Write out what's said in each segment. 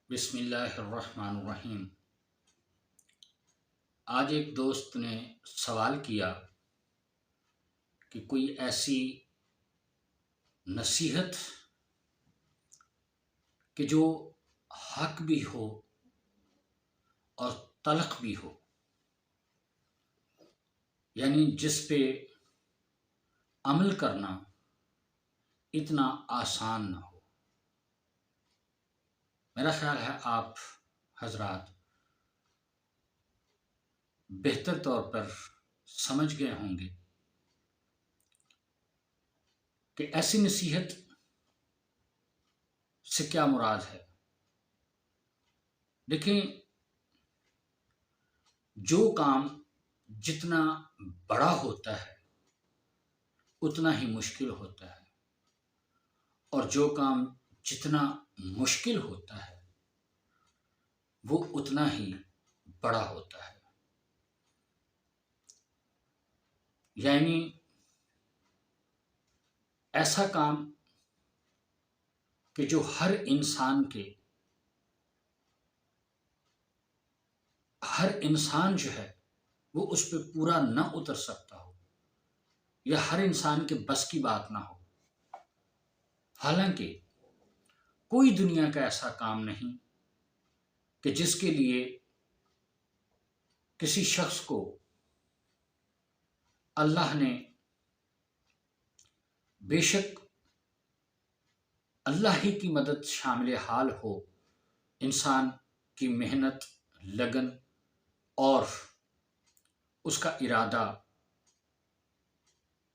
بسم اللہ الرحمن الرحیم۔ آج ایک دوست نے سوال کیا کہ کوئی ایسی نصیحت کہ جو حق بھی ہو اور تلخ بھی ہو، یعنی جس پہ عمل کرنا اتنا آسان نہ ہو۔ میرا خیال ہے آپ حضرات بہتر طور پر سمجھ گئے ہوں گے کہ ایسی نصیحت سے کیا مراد ہے۔ دیکھیں، جو کام جتنا بڑا ہوتا ہے اتنا ہی مشکل ہوتا ہے، اور جو کام جتنا مشکل ہوتا ہے وہ اتنا ہی بڑا ہوتا ہے۔ یعنی ایسا کام کہ جو ہر انسان جو ہے وہ اس پہ پورا نہ اتر سکتا ہو، یا ہر انسان کے بس کی بات نہ ہو۔ حالانکہ کوئی دنیا کا ایسا کام نہیں کہ جس کے لیے کسی شخص کو اللہ نے، بے شک اللہ ہی کی مدد شامل حال ہو، انسان کی محنت، لگن اور اس کا ارادہ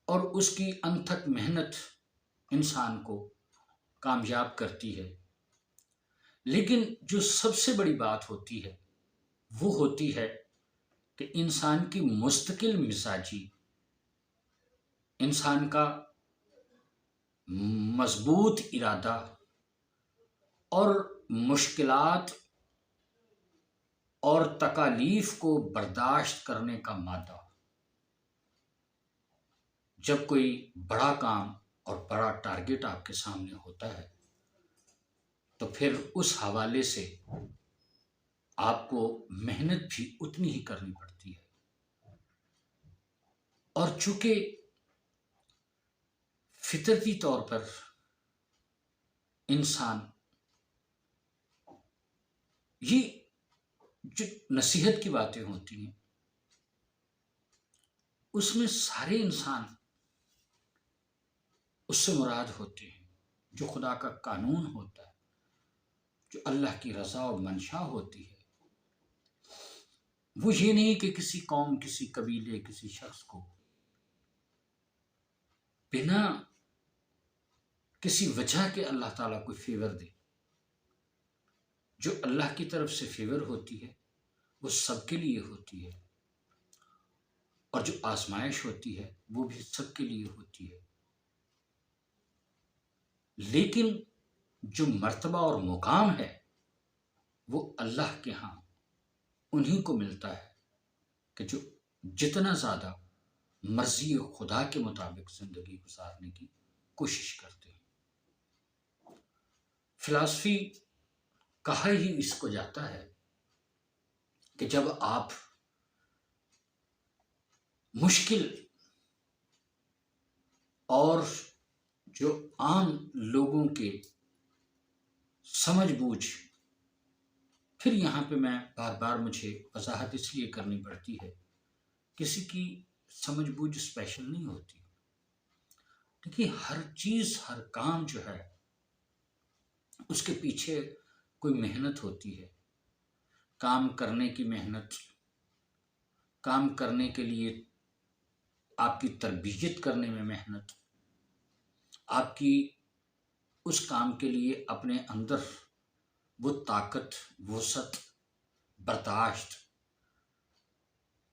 اور اس کی انتھک محنت انسان کو کامیاب کرتی ہے۔ لیکن جو سب سے بڑی بات ہوتی ہے وہ ہوتی ہے کہ انسان کی مستقل مزاجی، انسان کا مضبوط ارادہ اور مشکلات اور تکالیف کو برداشت کرنے کا مادہ۔ جب کوئی بڑا کام اور بڑا ٹارگٹ آپ کے سامنے ہوتا ہے تو پھر اس حوالے سے آپ کو محنت بھی اتنی ہی کرنی پڑتی ہے۔ اور چونکہ فطرتی طور پر انسان، یہ جو نصیحت کی باتیں ہوتی ہیں اس میں سارے انسان اس سے مراد ہوتے ہیں جو خدا کا قانون ہوتا ہے، جو اللہ کی رضا و منشا ہوتی ہے۔ وہ یہ نہیں کہ کسی قوم، کسی قبیلے، کسی شخص کو بنا کسی وجہ کے اللہ تعالیٰ کو فیور دے۔ جو اللہ کی طرف سے فیور ہوتی ہے وہ سب کے لیے ہوتی ہے، اور جو آزمائش ہوتی ہے وہ بھی سب کے لیے ہوتی ہے۔ لیکن جو مرتبہ اور مقام ہے وہ اللہ کے ہاں انہی کو ملتا ہے کہ جو جتنا زیادہ مرضی خدا کے مطابق زندگی گزارنے کی کوشش کرتے ہیں۔ فلاسفی کہا ہی اس کو جاتا ہے کہ جب آپ مشکل اور جو عام لوگوں کے سمجھ بوجھ، پھر یہاں پہ میں بار بار مجھے وضاحت اس لیے کرنی پڑتی ہے، کسی کی سمجھ بوجھ اسپیشل نہیں ہوتی، کیونکہ ہر چیز، ہر کام جو ہے اس کے پیچھے کوئی محنت ہوتی ہے۔ کام کرنے کی محنت، کام کرنے کے لیے آپ کی تربیت کرنے میں محنت، آپ کی اس کام کے لیے اپنے اندر وہ طاقت، وسعت، برداشت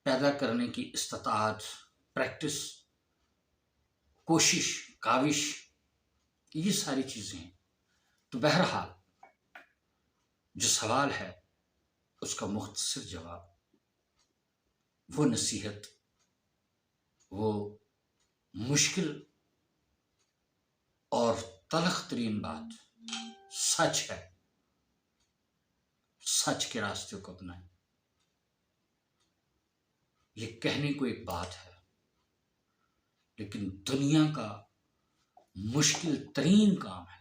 پیدا کرنے کی استطاعت، پریکٹس، کوشش، کاوش، یہ ساری چیزیں ہیں۔ تو بہرحال جو سوال ہے اس کا مختصر جواب، وہ نصیحت، وہ مشکل اور تلخ ترین بات سچ ہے سچ کے راستے کو اپنائیں۔ یہ کہنے کو ایک بات ہے، لیکن دنیا کا مشکل ترین کام ہے،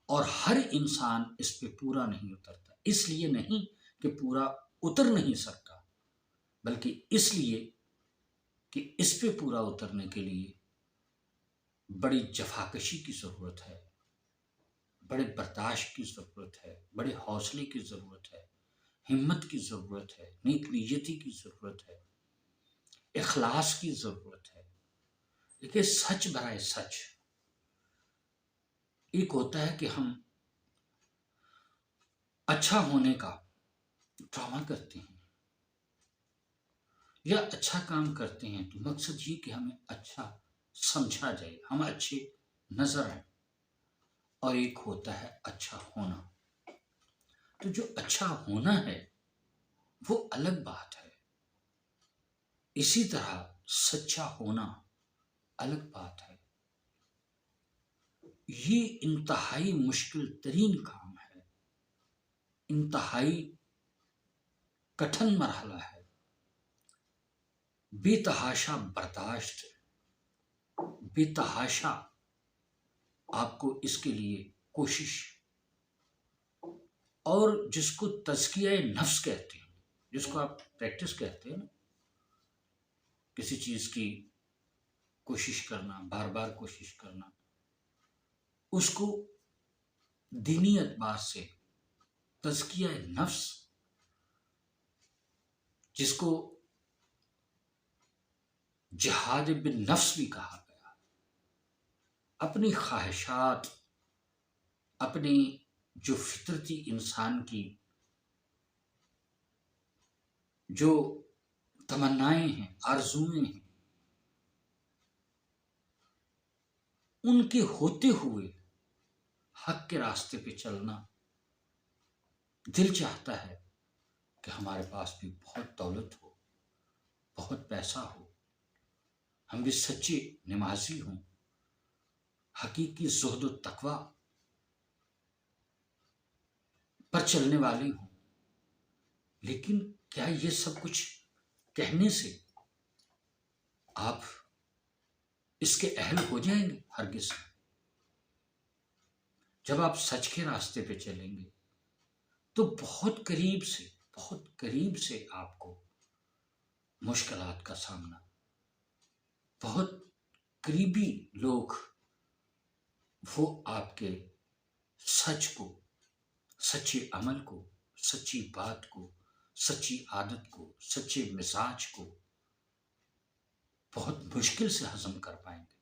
اور ہر انسان اس پہ پورا نہیں اترتا۔ اس لیے نہیں کہ پورا اتر نہیں سکتا، بلکہ اس لیے کہ اس پہ پورا اترنے کے لیے بڑی جفاکشی کی ضرورت ہے، بڑے برداشت کی ضرورت ہے، بڑے حوصلے کی ضرورت ہے، ہمت کی ضرورت ہے، نیک نیتی کی ضرورت ہے، اخلاص کی ضرورت ہے۔ دیکھیے، سچ برائے سچ ایک ہوتا ہے کہ ہم اچھا ہونے کا ڈرامہ کرتے ہیں یا اچھا کام کرتے ہیں تو مقصد یہ کہ ہمیں اچھا سمجھا جائے، ہم اچھے نظر آئیں، اور ایک ہوتا ہے اچھا ہونا۔ تو جو اچھا ہونا ہے وہ الگ بات ہے، اسی طرح سچا ہونا الگ بات ہے۔ یہ انتہائی مشکل ترین کام ہے، انتہائی کٹھن مرحلہ ہے، بے تحاشا برداشت، بے تحاشا آپ کو اس کے لیے کوشش، اور جس کو تزکیہ نفس کہتے ہیں، جس کو آپ پریکٹس کہتے ہیں، کسی چیز کی کوشش کرنا، بار بار کوشش کرنا، اس کو دینی اعتبار سے تزکیہ نفس، جس کو جہاد بالنفس بھی کہا گیا، اپنی خواہشات، اپنی جو فطرتی انسان کی جو تمنائیں ہیں، آرزویں ہیں، ان کے ہوتے ہوئے حق کے راستے پہ چلنا۔ دل چاہتا ہے کہ ہمارے پاس بھی بہت دولت ہو، بہت پیسہ ہو، ہم بھی سچے نمازی ہوں، حقیقی زہد و تقوی پر چلنے والے ہوں، لیکن کیا یہ سب کچھ کہنے سے آپ اس کے اہل ہو جائیں گے؟ ہرگز نہیں۔ جب آپ سچ کے راستے پہ چلیں گے تو بہت قریب سے آپ کو مشکلات کا سامنا، بہت قریبی لوگ وہ آپ کے سچ کو، سچے عمل کو، سچی بات کو، سچی عادت کو، سچے مزاج کو بہت مشکل سے ہضم کر پائیں گے۔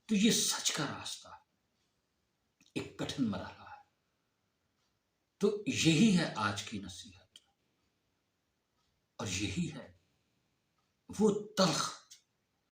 تو یہ سچ کا راستہ ایک کٹھن مرحلہ ہے۔ تو یہی ہے آج کی نصیحت، اور یہی ہے وہ تلخ